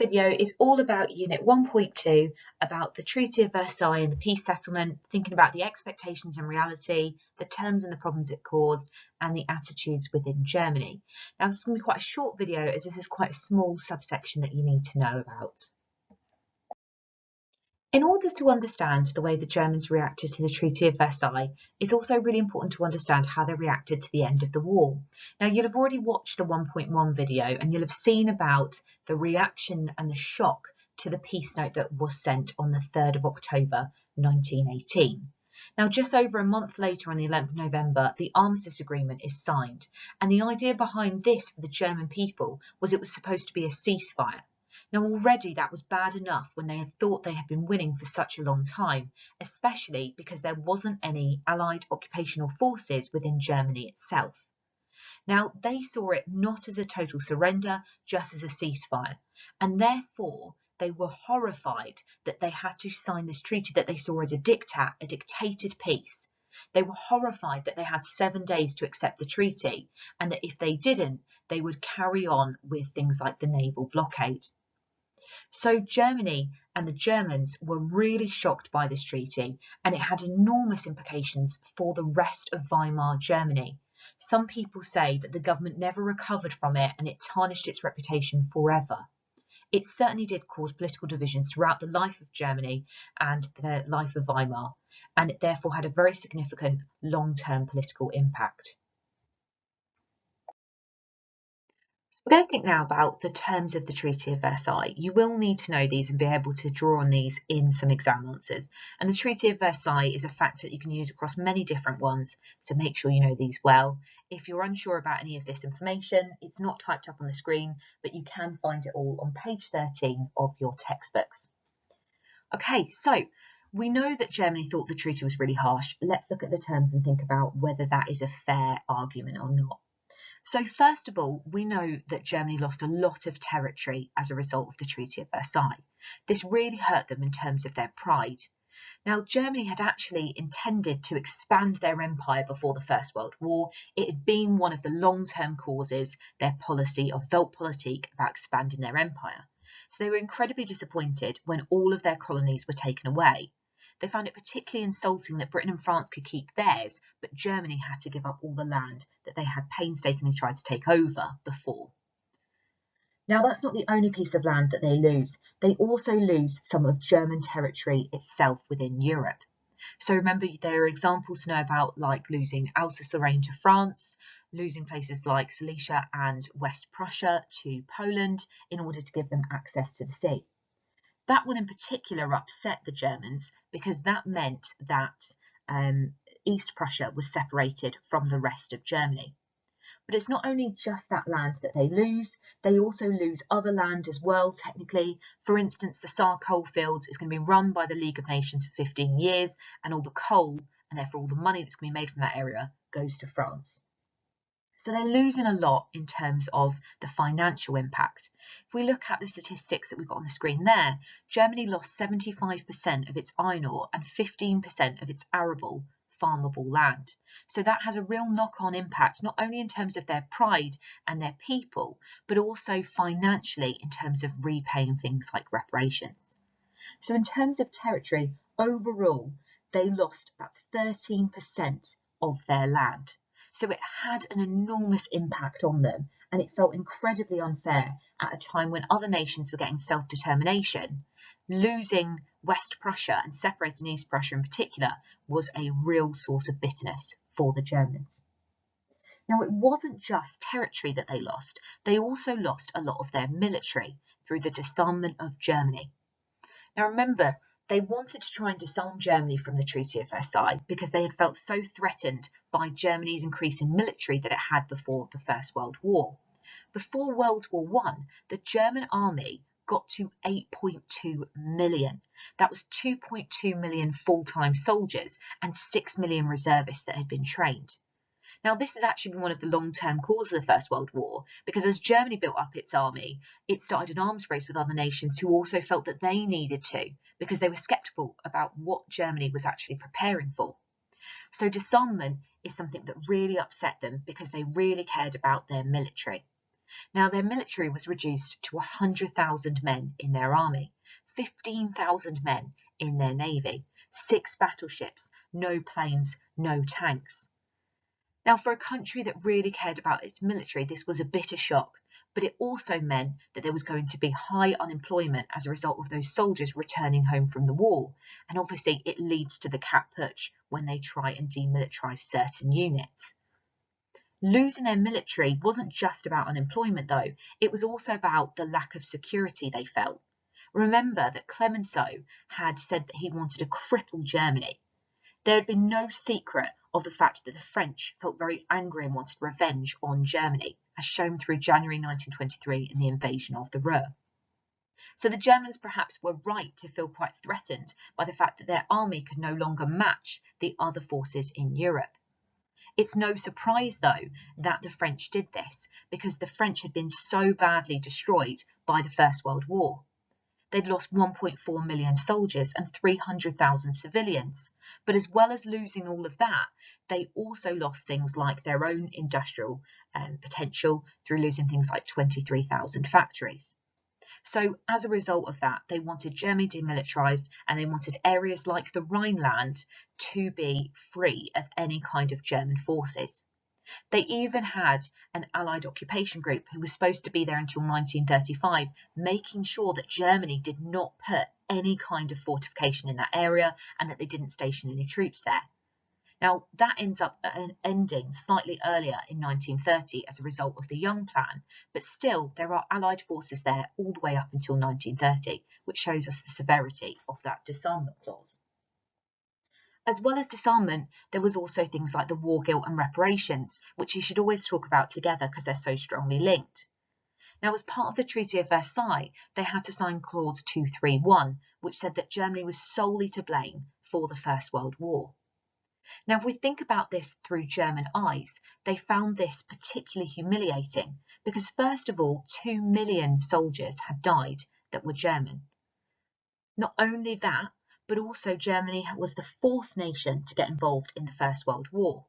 video is all about Unit 1.2, about the Treaty of Versailles and the peace settlement, thinking about the expectations and reality, the terms and the problems it caused, and the attitudes within Germany. Now, this is going to be quite a short video as this is quite a small subsection that you need to know about. In order to understand the way the Germans reacted to the Treaty of Versailles, it's also really important to understand how they reacted to the end of the war. Now, you'll have already watched the 1.1 video and you'll have seen about the reaction and the shock to the peace note that was sent on the 3rd of October 1918. Now, just over a month later, on the 11th of November, the armistice agreement is signed. And the idea behind this for the German people was it was supposed to be a ceasefire. Now, already that was bad enough when they had thought they had been winning for such a long time, especially because there wasn't any Allied occupational forces within Germany itself. Now, they saw it not as a total surrender, just as a ceasefire, and therefore they were horrified that they had to sign this treaty that they saw as a diktat, a dictated peace. They were horrified that they had 7 days to accept the treaty, and that if they didn't, they would carry on with things like the naval blockade. So Germany and the Germans were really shocked by this treaty, and it had enormous implications for the rest of Weimar Germany. Some people say that the government never recovered from it and it tarnished its reputation forever. It certainly did cause political divisions throughout the life of Germany and the life of Weimar, and it therefore had a very significant long-term political impact. We're going to think now about the terms of the Treaty of Versailles. You will need to know these and be able to draw on these in some exam answers. And the Treaty of Versailles is a factor that you can use across many different ones, so make sure you know these well. If you're unsure about any of this information, it's not typed up on the screen, but you can find it all on page 13 of your textbooks. Okay, so we know that Germany thought the treaty was really harsh. Let's look at the terms and think about whether that is a fair argument or not. So first of all, we know that Germany lost a lot of territory as a result of the Treaty of Versailles. This really hurt them in terms of their pride. Now, Germany had actually intended to expand their empire before the First World War. It had been one of the long-term causes, their policy of Weltpolitik, about expanding their empire. So they were incredibly disappointed when all of their colonies were taken away. They found it particularly insulting that Britain and France could keep theirs, but Germany had to give up all the land that they had painstakingly tried to take over before. Now, that's not the only piece of land that they lose. They also lose some of German territory itself within Europe. So remember, there are examples to know about, like losing Alsace-Lorraine to France, losing places like Silesia and West Prussia to Poland in order to give them access to the sea. That one in particular upset the Germans because that meant that East Prussia was separated from the rest of Germany. But it's not only just that land that they also lose other land as well, technically. For instance, the Saar coalfields is going to be run by the League of Nations for 15 years, and all the coal, and therefore all the money that's going to be made from that area, goes to France. So they're losing a lot in terms of the financial impact. If we look at the statistics that we've got on the screen there, Germany lost 75% of its iron ore and 15% of its arable farmable land. So that has a real knock-on impact, not only in terms of their pride and their people, but also financially in terms of repaying things like reparations. So in terms of territory, overall, they lost about 13% of their land. So it had an enormous impact on them, and it felt incredibly unfair at a time when other nations were getting self-determination. Losing West Prussia and separating East Prussia in particular was a real source of bitterness for the Germans. Now, it wasn't just territory that they also lost a lot of their military through the disarmament of Germany. Now remember, they wanted to try and disarm Germany from the Treaty of Versailles because they had felt so threatened by Germany's increasing military that it had before the First World War. Before World War I, the German army got to 8.2 million. That was 2.2 million full-time soldiers and 6 million reservists that had been trained. Now, this has actually been one of the long-term causes of the First World War, because as Germany built up its army, it started an arms race with other nations who also felt that they needed to, because they were sceptical about what Germany was actually preparing for. So disarmament is something that really upset them because they really cared about their military. Now, their military was reduced to 100,000 men in their army, 15,000 men in their navy, 6 battleships, no planes, no tanks. Now, for a country that really cared about its military, this was a bitter shock, but it also meant that there was going to be high unemployment as a result of those soldiers returning home from the war. And obviously, it leads to the cat putsch when they try and demilitarise certain units. Losing their military wasn't just about unemployment, though. It was also about the lack of security they felt. Remember that Clemenceau had said that he wanted to cripple Germany. There had been no secret of the fact that the French felt very angry and wanted revenge on Germany, as shown through January 1923 and the invasion of the Ruhr. So the Germans perhaps were right to feel quite threatened by the fact that their army could no longer match the other forces in Europe. It's no surprise, though, that the French did this, because the French had been so badly destroyed by the First World War. They'd lost 1.4 million soldiers and 300,000 civilians. But as well as losing all of that, they also lost things like their own industrial potential through losing things like 23,000 factories. So as a result of that, they wanted Germany demilitarised, and they wanted areas like the Rhineland to be free of any kind of German forces. They even had an Allied occupation group who was supposed to be there until 1935, making sure that Germany did not put any kind of fortification in that area and that they didn't station any troops there. Now, that ends up ending slightly earlier in 1930 as a result of the Young Plan, but still there are Allied forces there all the way up until 1930, which shows us the severity of that disarmament clause. As well as disarmament, there was also things like the war guilt and reparations, which you should always talk about together because they're so strongly linked. Now, as part of the Treaty of Versailles, they had to sign Clause 231, which said that Germany was solely to blame for the First World War. Now, if we think about this through German eyes, they found this particularly humiliating because, first of all, 2 million soldiers had died that were German. Not only that, but also Germany was the 4th nation to get involved in the First World War.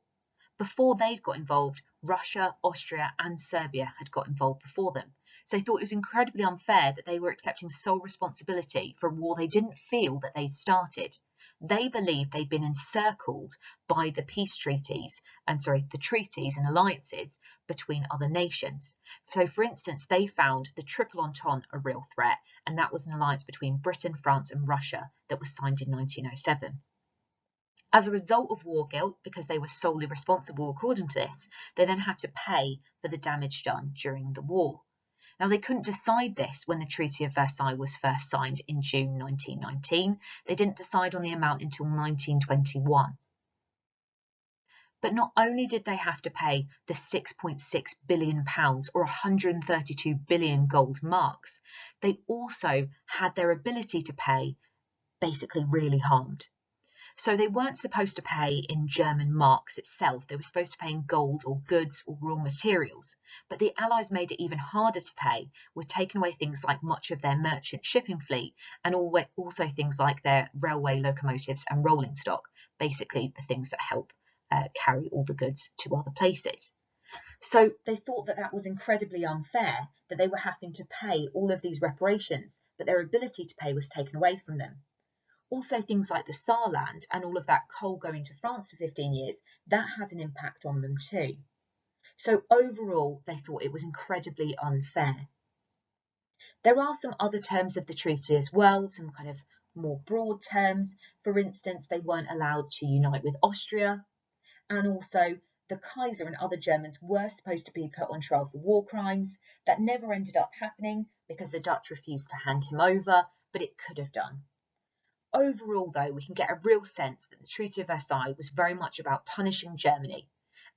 Before they'd got involved, Russia, Austria and Serbia had got involved before them. So they thought it was incredibly unfair that they were accepting sole responsibility for a war they didn't feel that they'd started. They believed they'd been encircled by the the treaties and alliances between other nations. So, for instance, they found the Triple Entente a real threat, and that was an alliance between Britain, France and Russia that was signed in 1907. As a result of war guilt, because they were solely responsible according to this, they then had to pay for the damage done during the war. Now, they couldn't decide this when the Treaty of Versailles was first signed in June 1919. They didn't decide on the amount until 1921. But not only did they have to pay the £6.6 billion or 132 billion gold marks, they also had their ability to pay basically really harmed. So they weren't supposed to pay in German marks itself. They were supposed to pay in gold or goods or raw materials. But the Allies made it even harder to pay, with taking away things like much of their merchant shipping fleet and also things like their railway locomotives and rolling stock, basically the things that help carry all the goods to other places. So they thought that that was incredibly unfair, that they were having to pay all of these reparations, but their ability to pay was taken away from them. Also, things like the Saarland and all of that coal going to France for 15 years, that had an impact on them too. So overall, they thought it was incredibly unfair. There are some other terms of the treaty as well, some kind of more broad terms. For instance, they weren't allowed to unite with Austria, and also the Kaiser and other Germans were supposed to be put on trial for war crimes. That never ended up happening because the Dutch refused to hand him over, but it could have done. Overall, though, we can get a real sense that the Treaty of Versailles was very much about punishing Germany,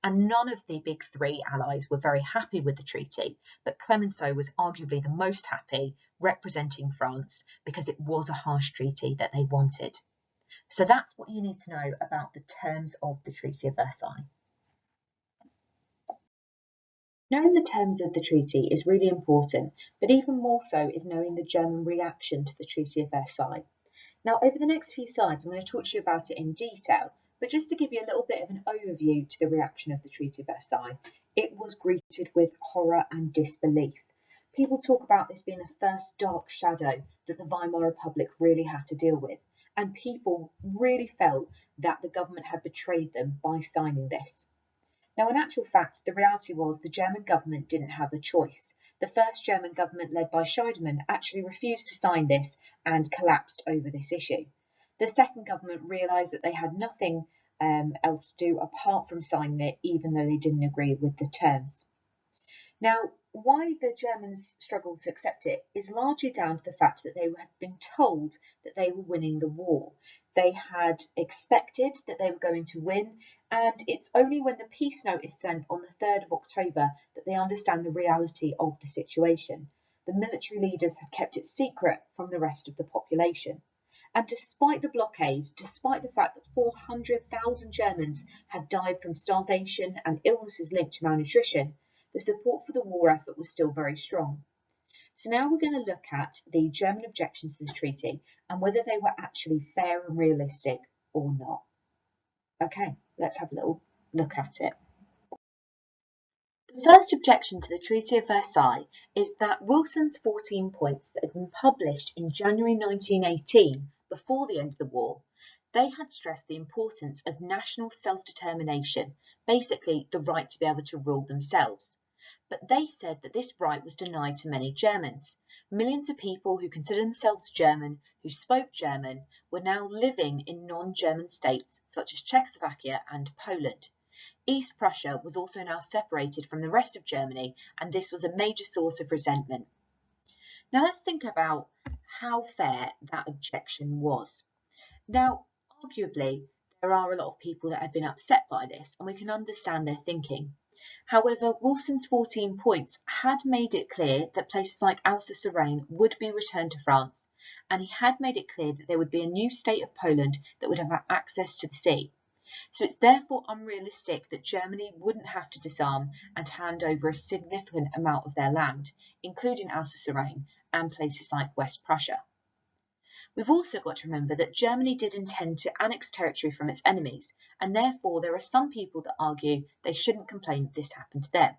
and none of the big 3 allies were very happy with the treaty, but Clemenceau was arguably the most happy, representing France, because it was a harsh treaty that they wanted. So that's what you need to know about the terms of the Treaty of Versailles. Knowing the terms of the treaty is really important, but even more so is knowing the German reaction to the Treaty of Versailles. Now, over the next few slides, I'm going to talk to you about it in detail, but just to give you a little bit of an overview to the reaction of the Treaty of Versailles, it was greeted with horror and disbelief. People talk about this being the first dark shadow that the Weimar Republic really had to deal with, and people really felt that the government had betrayed them by signing this. Now, in actual fact, the reality was the German government didn't have a choice. The first German government, led by Scheidemann, actually refused to sign this and collapsed over this issue. The second government realised that they had nothing else to do apart from signing it, even though they didn't agree with the terms. Now, why the Germans struggled to accept it is largely down to the fact that they had been told that they were winning the war. They had expected that they were going to win, and it's only when the peace note is sent on the 3rd of October that they understand the reality of the situation. The military leaders had kept it secret from the rest of the population. And despite the blockade, despite the fact that 400,000 Germans had died from starvation and illnesses linked to malnutrition, the support for the war effort was still very strong. So now we're going to look at the German objections to the treaty and whether they were actually fair and realistic or not. Okay, let's have a little look at it. The first objection to the Treaty of Versailles is that Wilson's 14 points that had been published in January 1918, before the end of the war, they had stressed the importance of national self-determination, basically the right to be able to rule themselves. But they said that this right was denied to many Germans. Millions of people who considered themselves German, who spoke German, were now living in non-German states such as Czechoslovakia and Poland. East Prussia was also now separated from the rest of Germany, and this was a major source of resentment. Now let's think about how fair that objection was. Now, arguably, there are a lot of people that have been upset by this, and we can understand their thinking. However, Wilson's 14 points had made it clear that places like Alsace-Lorraine would be returned to France, and he had made it clear that there would be a new state of Poland that would have access to the sea. So it's therefore unrealistic that Germany wouldn't have to disarm and hand over a significant amount of their land, including Alsace-Lorraine and places like West Prussia. We've also got to remember that Germany did intend to annex territory from its enemies, and therefore there are some people that argue they shouldn't complain that this happened to them.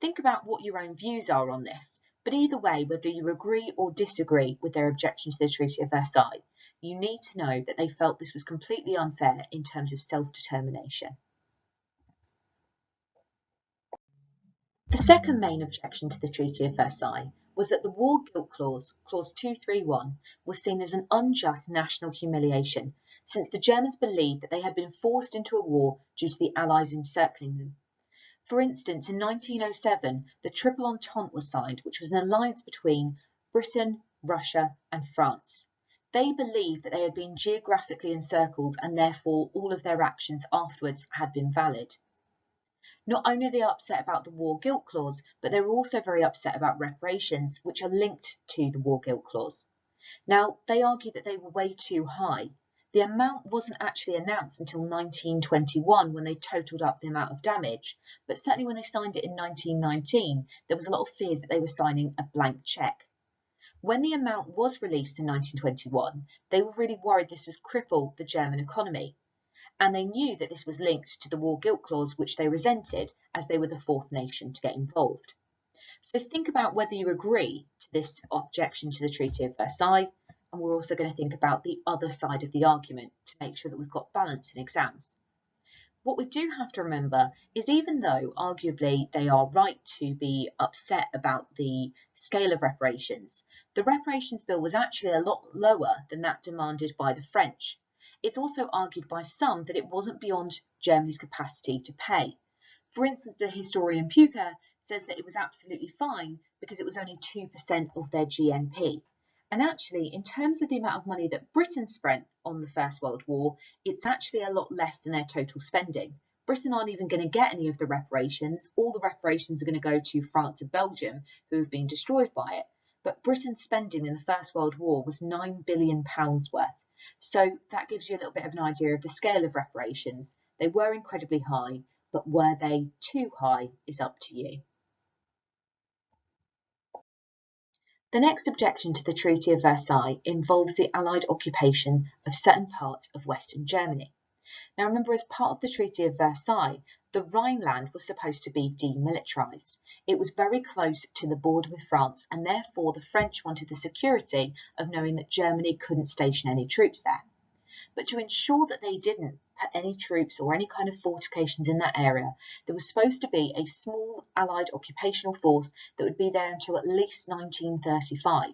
Think about what your own views are on this, but either way, whether you agree or disagree with their objection to the Treaty of Versailles, you need to know that they felt this was completely unfair in terms of self-determination. The second main objection to the Treaty of Versailles was that the War Guilt Clause, Clause 231, was seen as an unjust national humiliation, since the Germans believed that they had been forced into a war due to the Allies encircling them. For instance, in 1907, the Triple Entente was signed, which was an alliance between Britain, Russia, and France. They believed that they had been geographically encircled and therefore all of their actions afterwards had been valid. Not only are they upset about the War Guilt Clause, but they're also very upset about reparations, which are linked to the War Guilt Clause. Now, they argue that they were way too high. The amount wasn't actually announced until 1921 when they totalled up the amount of damage, but certainly when they signed it in 1919, there was a lot of fears that they were signing a blank cheque. When the amount was released in 1921, they were really worried this would cripple the German economy, and they knew that this was linked to the War Guilt Clause, which they resented as they were the fourth nation to get involved. So think about whether you agree to this objection to the Treaty of Versailles, and we're also going to think about the other side of the argument to make sure that we've got balance in exams. What we do have to remember is even though arguably they are right to be upset about the scale of reparations, the reparations bill was actually a lot lower than that demanded by the French. It's also argued by some that it wasn't beyond Germany's capacity to pay. For instance, the historian Puker says that it was absolutely fine because it was only 2% of their GNP. And actually, in terms of the amount of money that Britain spent on the First World War, it's actually a lot less than their total spending. Britain aren't even going to get any of the reparations. All the reparations are going to go to France and Belgium, who have been destroyed by it. But Britain's spending in the First World War was £9 billion worth. So that gives you a little bit of an idea of the scale of reparations. They were incredibly high, but were they too high is up to you. The next objection to the Treaty of Versailles involves the Allied occupation of certain parts of Western Germany. Now remember, as part of the Treaty of Versailles, the Rhineland was supposed to be demilitarised. It was very close to the border with France, and therefore the French wanted the security of knowing that Germany couldn't station any troops there. But to ensure that they didn't put any troops or any kind of fortifications in that area, there was supposed to be a small Allied occupational force that would be there until at least 1935.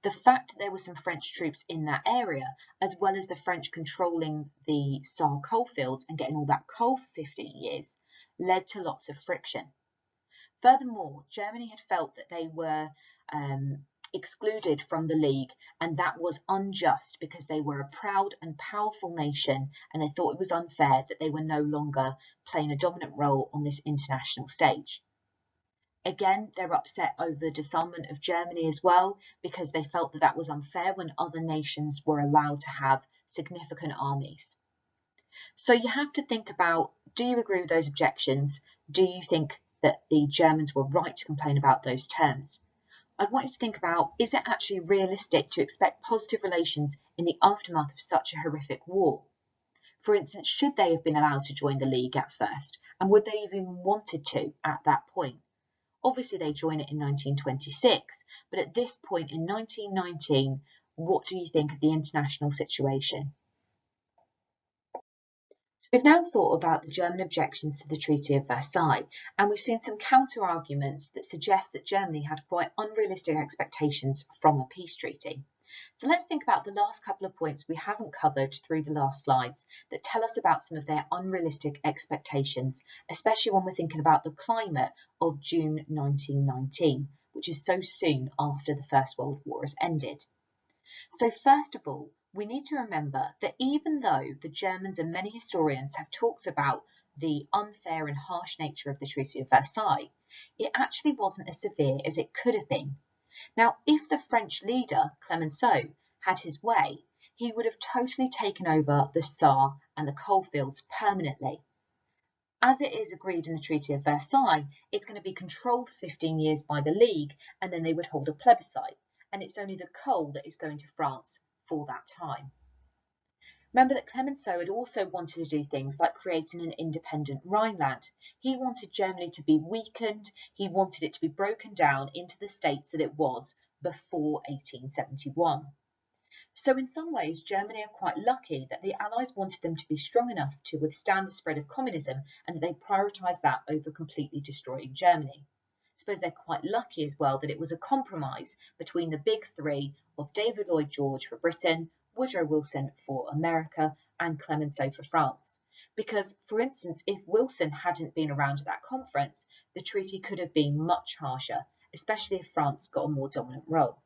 The fact that there were some French troops in that area, as well as the French controlling the Saar coalfields and getting all that coal for 15 years, led to lots of friction. Furthermore, Germany had felt that they were excluded from the League, and that was unjust because they were a proud and powerful nation, and they thought it was unfair that they were no longer playing a dominant role on this international stage. Again, they're upset over the disarmament of Germany as well, because they felt that that was unfair when other nations were allowed to have significant armies. So you have to think about, do you agree with those objections? Do you think that the Germans were right to complain about those terms? I want you to think about, is it actually realistic to expect positive relations in the aftermath of such a horrific war? For instance, should they have been allowed to join the League at first? And would they have even wanted to at that point? Obviously, they join it in 1926, but at this point in 1919, what do you think of the international situation? We've now thought about the German objections to the Treaty of Versailles, and we've seen some counter-arguments that suggest that Germany had quite unrealistic expectations from a peace treaty. So let's think about the last couple of points we haven't covered through the last slides that tell us about some of their unrealistic expectations, especially when we're thinking about the climate of June 1919, which is so soon after the First World War has ended. So first of all, we need to remember that even though the Germans and many historians have talked about the unfair and harsh nature of the Treaty of Versailles, it actually wasn't as severe as it could have been. Now, if the French leader, Clemenceau, had his way, he would have totally taken over the Saar and the coalfields permanently. As it is agreed in the Treaty of Versailles, it's going to be controlled for 15 years by the League, and then they would hold a plebiscite, and it's only the coal that is going to France for that time. Remember that Clemenceau had also wanted to do things like creating an independent Rhineland. He wanted Germany to be weakened, he wanted it to be broken down into the states that it was before 1871. So in some ways, Germany are quite lucky that the Allies wanted them to be strong enough to withstand the spread of communism, and that they prioritised that over completely destroying Germany. I suppose they're quite lucky as well that it was a compromise between the big three of David Lloyd George for Britain, Woodrow Wilson for America, and Clemenceau for France. Because, for instance, if Wilson hadn't been around at that conference, the treaty could have been much harsher, especially if France got a more dominant role.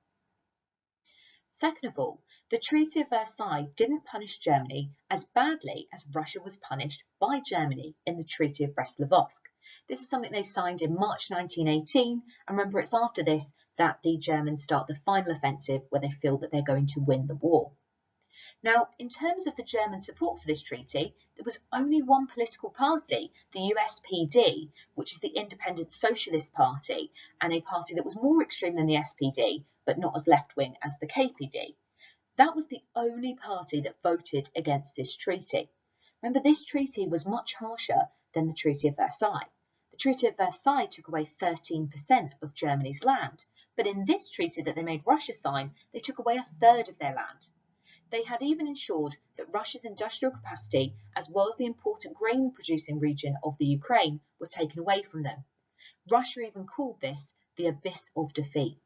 Second of all, the Treaty of Versailles didn't punish Germany as badly as Russia was punished by Germany in the Treaty of Brest-Litovsk. This is something they signed in March 1918, and remember, it's after this that the Germans start the final offensive where they feel that they're going to win the war. Now, in terms of the German support for this treaty, there was only one political party, the USPD, which is the Independent Socialist Party, and a party that was more extreme than the SPD, but not as left-wing as the KPD. That was the only party that voted against this treaty. Remember, this treaty was much harsher than the Treaty of Versailles. The Treaty of Versailles took away 13% of Germany's land, but in this treaty that they made Russia sign, they took away a third of their land. They had even ensured that Russia's industrial capacity, as well as the important grain-producing region of the Ukraine, were taken away from them. Russia even called this the abyss of defeat.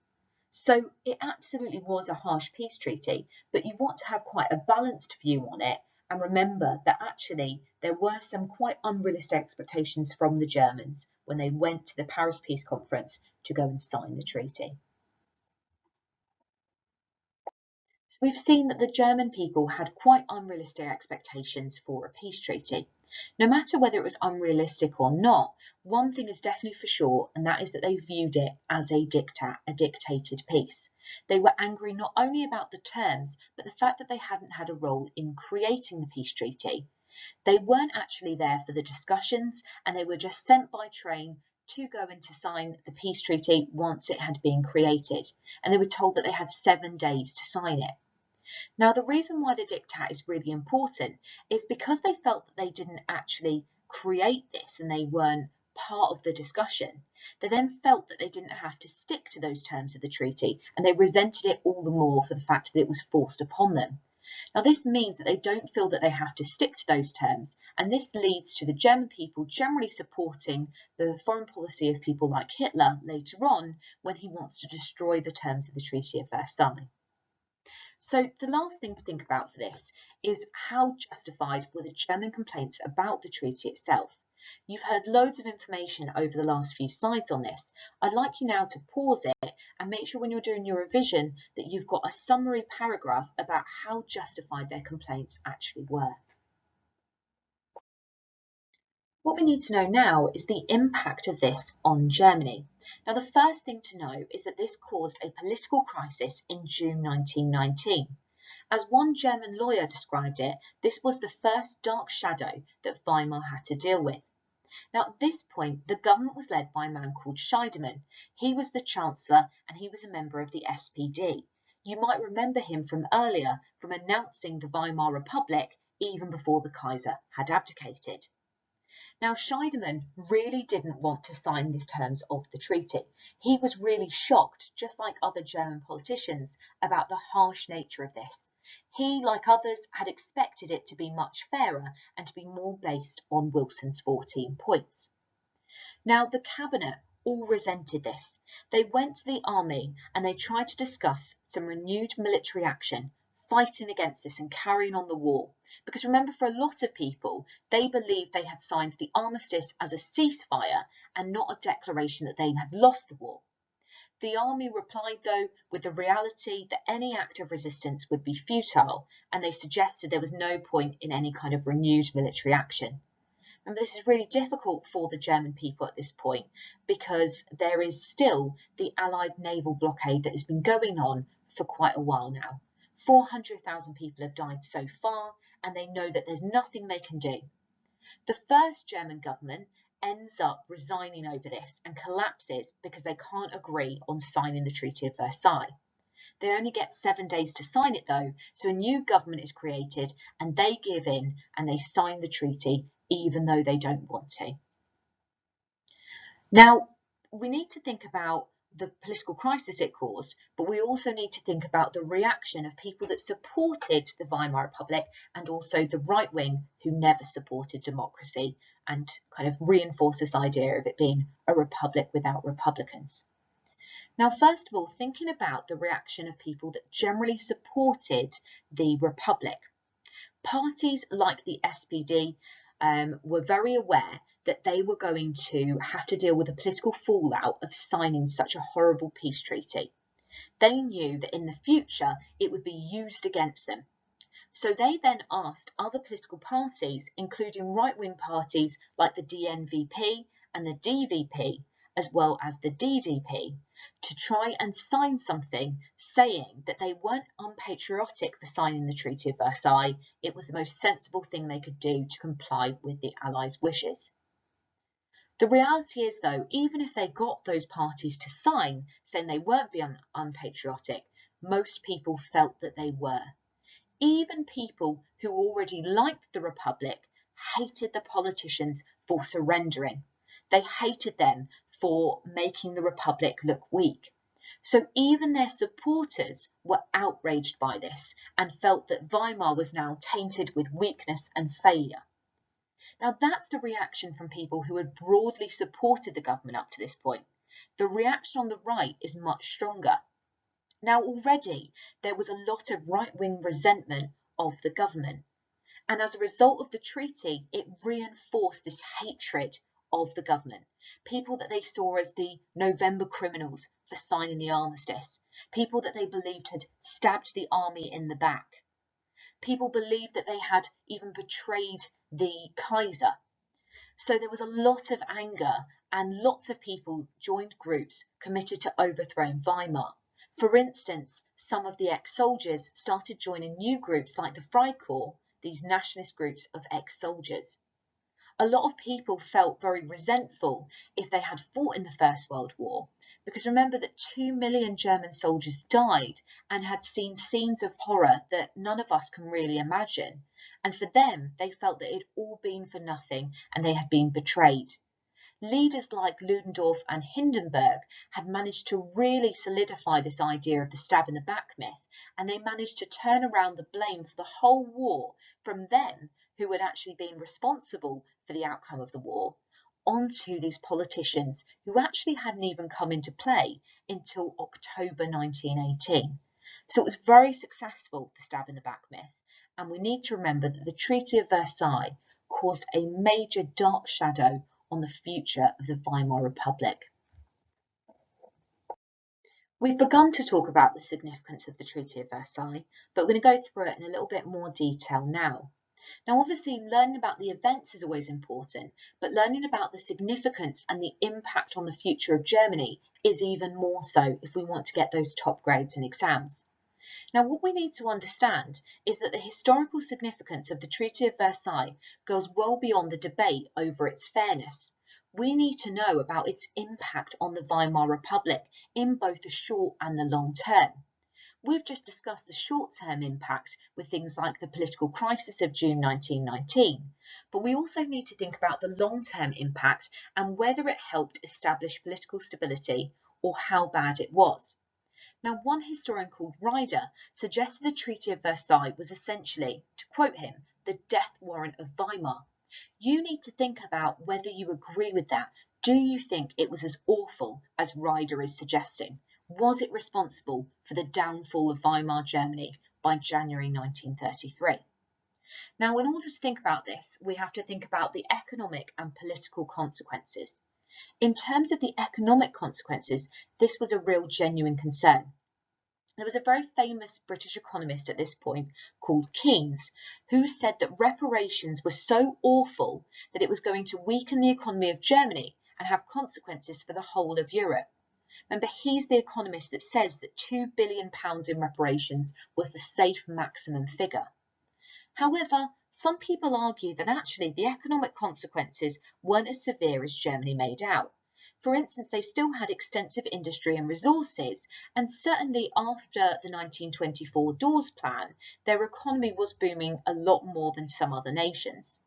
So it absolutely was a harsh peace treaty, but you want to have quite a balanced view on it, and remember that actually there were some quite unrealistic expectations from the Germans when they went to the Paris Peace Conference to go and sign the treaty. We've seen that the German people had quite unrealistic expectations for a peace treaty. No matter whether it was unrealistic or not, one thing is definitely for sure, and that is that they viewed it as a diktat, a dictated peace. They were angry not only about the terms, but the fact that they hadn't had a role in creating the peace treaty. They weren't actually there for the discussions, and they were just sent by train to go in to sign the peace treaty once it had been created, and they were told that they had 7 days to sign it. Now, the reason why the diktat is really important is because they felt that they didn't actually create this and they weren't part of the discussion. They then felt that they didn't have to stick to those terms of the treaty, and they resented it all the more for the fact that it was forced upon them. Now, this means that they don't feel that they have to stick to those terms, and this leads to the German people generally supporting the foreign policy of people like Hitler later on when he wants to destroy the terms of the Treaty of Versailles. So the last thing to think about for this is how justified were the German complaints about the treaty itself. You've heard loads of information over the last few slides on this. I'd like you now to pause it and make sure when you're doing your revision that you've got a summary paragraph about how justified their complaints actually were. What we need to know now is the impact of this on Germany. Now, the first thing to know is that this caused a political crisis in June 1919. As one German lawyer described it, this was the first dark shadow that Weimar had to deal with. Now, at this point, the government was led by a man called Scheidemann. He was the Chancellor and he was a member of the SPD. You might remember him from earlier, from announcing the Weimar Republic even before the Kaiser had abdicated. Now, Scheidemann really didn't want to sign these terms of the treaty. He was really shocked, just like other German politicians, about the harsh nature of this. He, like others, had expected it to be much fairer and to be more based on Wilson's 14 points. Now, the cabinet all resented this. They went to the army and they tried to discuss some renewed military action, fighting against this and carrying on the war. Because remember, for a lot of people, they believed they had signed the armistice as a ceasefire and not a declaration that they had lost the war. The army replied, though, with the reality that any act of resistance would be futile, and they suggested there was no point in any kind of renewed military action. And this is really difficult for the German people at this point because there is still the Allied naval blockade that has been going on for quite a while now. 400,000 people have died so far, and they know that there's nothing they can do. The first German government ends up resigning over this and collapses because they can't agree on signing the Treaty of Versailles. They only get 7 days to sign it though, so a new government is created and they give in and they sign the treaty even though they don't want to. Now, we need to think about the political crisis it caused, but we also need to think about the reaction of people that supported the Weimar Republic and also the right wing who never supported democracy and kind of reinforced this idea of it being a republic without republicans. Now, first of all, thinking about the reaction of people that generally supported the republic. Parties like the SPD were very aware that they were going to have to deal with the political fallout of signing such a horrible peace treaty. They knew that in the future it would be used against them. So they then asked other political parties, including right-wing parties like the DNVP and the DVP, as well as the DDP, to try and sign something saying that they weren't unpatriotic for signing the Treaty of Versailles. It was the most sensible thing they could do to comply with the Allies' wishes. The reality is, though, even if they got those parties to sign saying they weren't being unpatriotic, most people felt that they were. Even people who already liked the Republic hated the politicians for surrendering. They hated them for making the Republic look weak. So even their supporters were outraged by this and felt that Weimar was now tainted with weakness and failure. Now, that's the reaction from people who had broadly supported the government up to this point. The reaction on the right is much stronger. Now, already there was a lot of right-wing resentment of the government. And as a result of the treaty, it reinforced this hatred of the government. People that they saw as the November criminals for signing the armistice. People that they believed had stabbed the army in the back. People believed that they had even betrayed the Kaiser. So there was a lot of anger and lots of people joined groups committed to overthrowing Weimar. For instance, some of the ex-soldiers started joining new groups like the Freikorps, these nationalist groups of ex-soldiers. A lot of people felt very resentful if they had fought in the First World War, because remember that 2 million German soldiers died and had seen scenes of horror that none of us can really imagine. And for them, they felt that it had all been for nothing and they had been betrayed. Leaders like Ludendorff and Hindenburg had managed to really solidify this idea of the stab in the back myth, and they managed to turn around the blame for the whole war from them, who had actually been responsible for the outcome of the war, onto these politicians who actually hadn't even come into play until October 1918. So it was very successful, the stab in the back myth, and we need to remember that the Treaty of Versailles caused a major dark shadow on the future of the Weimar Republic. We've begun to talk about the significance of the Treaty of Versailles, but we're going to go through it in a little bit more detail now. Now, obviously, learning about the events is always important, but learning about the significance and the impact on the future of Germany is even more so if we want to get those top grades in exams. Now, what we need to understand is that the historical significance of the Treaty of Versailles goes well beyond the debate over its fairness. We need to know about its impact on the Weimar Republic in both the short and the long term. We've just discussed the short-term impact with things like the political crisis of June 1919, but we also need to think about the long-term impact and whether it helped establish political stability or how bad it was. Now, one historian called Ryder suggested the Treaty of Versailles was essentially, to quote him, the death warrant of Weimar. You need to think about whether you agree with that. Do you think it was as awful as Ryder is suggesting? Was it responsible for the downfall of Weimar Germany by January 1933? Now, in order to think about this, we have to think about the economic and political consequences. In terms of the economic consequences, this was a real genuine concern. There was a very famous British economist at this point called Keynes, who said that reparations were so awful that it was going to weaken the economy of Germany and have consequences for the whole of Europe. Remember, he's the economist that says that £2 billion in reparations was the safe maximum figure. However, some people argue that actually the economic consequences weren't as severe as Germany made out. For instance, they still had extensive industry and resources, and certainly after the 1924 Dawes Plan, their economy was booming a lot more than some other nations.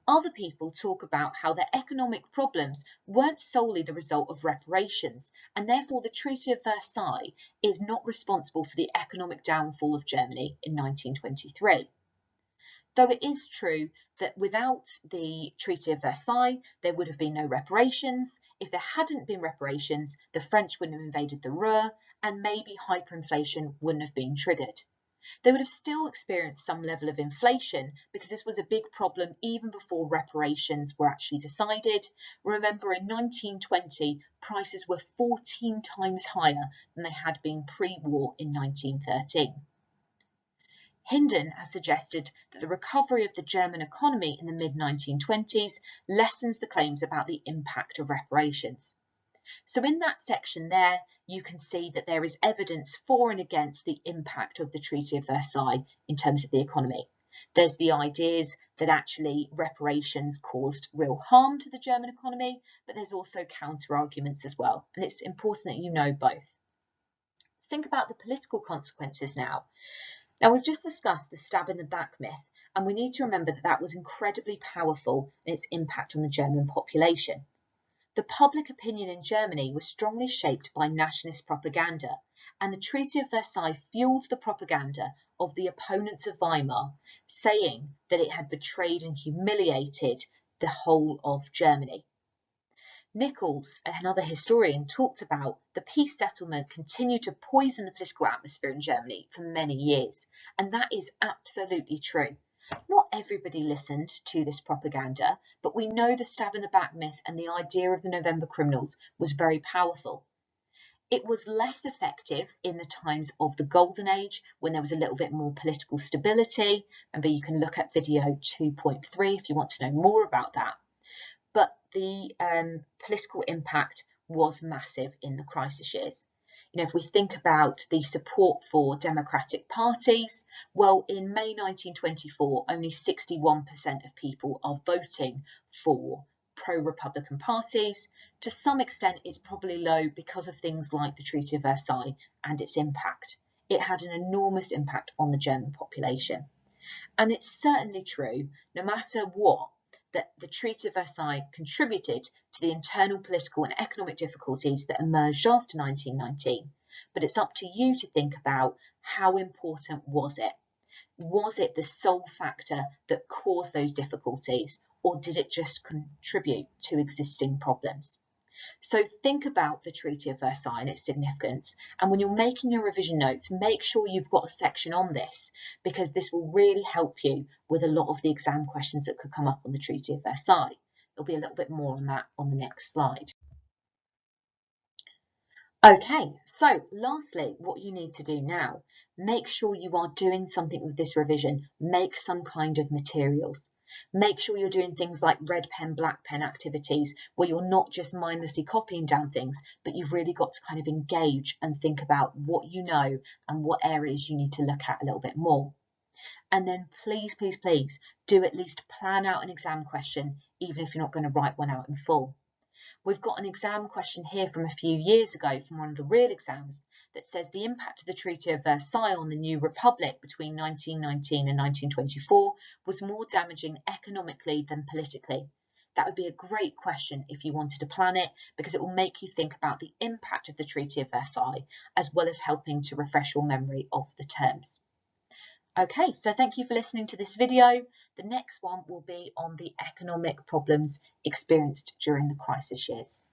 Other people talk about how their economic problems weren't solely the result of reparations, and therefore the Treaty of Versailles is not responsible for the economic downfall of Germany in 1923. Though it is true that without the Treaty of Versailles, there would have been no reparations. If there hadn't been reparations, the French wouldn't have invaded the Ruhr, and maybe hyperinflation wouldn't have been triggered. They would have still experienced some level of inflation because this was a big problem even before reparations were actually decided. Remember, in 1920, prices were 14 times higher than they had been pre-war in 1913. Hinden has suggested that the recovery of the German economy in the mid-1920s lessens the claims about the impact of reparations. So in that section there, you can see that there is evidence for and against the impact of the Treaty of Versailles in terms of the economy. There's the ideas that actually reparations caused real harm to the German economy, but there's also counter-arguments as well, and it's important that you know both. Let's think about the political consequences now. Now, we've just discussed the stab in the back myth, and we need to remember that that was incredibly powerful in its impact on the German population. The public opinion in Germany was strongly shaped by nationalist propaganda, and the Treaty of Versailles fueled the propaganda of the opponents of Weimar, saying that it had betrayed and humiliated the whole of Germany. Nichols, another historian, talked about the peace settlement continued to poison the political atmosphere in Germany for many years, and that is absolutely true. Not everybody listened to this propaganda, but we know the stab in the back myth and the idea of the November criminals was very powerful. It was less effective in the times of the Golden Age, when there was a little bit more political stability. Remember, you can look at video 2.3 if you want to know more about that. But the political impact was massive in the crisis years. if we think about the support for democratic parties, well, in May 1924, only 61% of people are voting for pro-Republican parties. To some extent, it's probably low because of things like the Treaty of Versailles and its impact. It had an enormous impact on the German population. And it's certainly true, no matter what, that the Treaty of Versailles contributed to the internal political and economic difficulties that emerged after 1919. But it's up to you to think about, how important was it? Was it the sole factor that caused those difficulties, or did it just contribute to existing problems? So think about the Treaty of Versailles and its significance, and when you're making your revision notes, make sure you've got a section on this, because this will really help you with a lot of the exam questions that could come up on the Treaty of Versailles. There'll be a little bit more on that on the next slide. Okay, so lastly, what you need to do now, make sure you are doing something with this revision. Make some kind of materials. Make sure you're doing things like red pen, black pen activities, where you're not just mindlessly copying down things, but you've really got to kind of engage and think about what you know and what areas you need to look at a little bit more. And then please, please, please do at least plan out an exam question, even if you're not going to write one out in full. We've got an exam question here from a few years ago from one of the real exams that says the impact of the Treaty of Versailles on the new republic between 1919 and 1924 was more damaging economically than politically. That would be a great question if you wanted to plan it, because it will make you think about the impact of the Treaty of Versailles, as well as helping to refresh your memory of the terms. Okay, so thank you for listening to this video. The next one will be on the economic problems experienced during the crisis years.